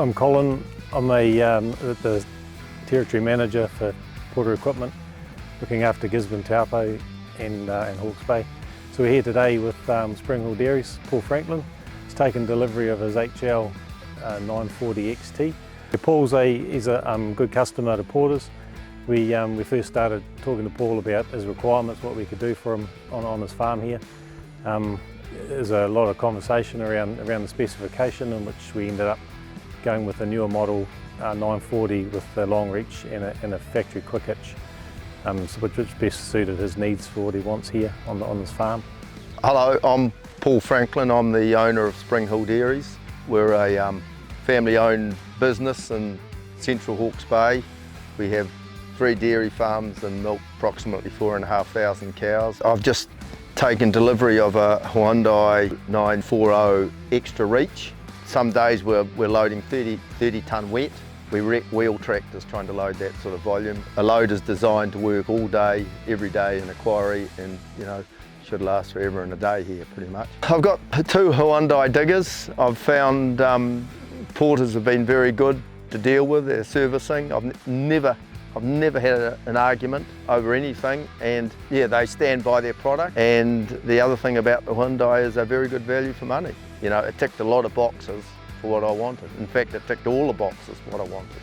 I'm Colin. I'm the Territory Manager for Porter Equipment, looking after Gisborne, Taupo and Hawke's Bay. So we're here today with Springhill Dairies, Paul Franklin. He's taken delivery of his HL940XT. Paul's he's a good customer to Porter's. We first started talking to Paul about his requirements, what we could do for him on his farm here. There's a lot of conversation around the specification, in which we ended up going with a newer model 940 with the long reach and a factory quick hitch, which best suited his needs for what he wants here on this farm. Hello, I'm Paul Franklin. I'm the owner of Springhill Dairies. We're a family-owned business in central Hawke's Bay. We have 3 dairy farms and milk approximately 4,500 cows. I've just taken delivery of a Hyundai HL940 Extra Reach. Some days we're loading 30 tonne wet. We wreck wheel tractors trying to load that sort of volume. A load is designed to work all day, every day in a quarry, and should last forever and a day here pretty much. I've got 2 Hyundai diggers. I've found Porters have been very good to deal with. Their servicing. I've never had an argument over anything, and yeah, they stand by their product. And the other thing about the Hyundai is they're very good value for money. It ticked a lot of boxes for what I wanted. In fact, it ticked all the boxes for what I wanted.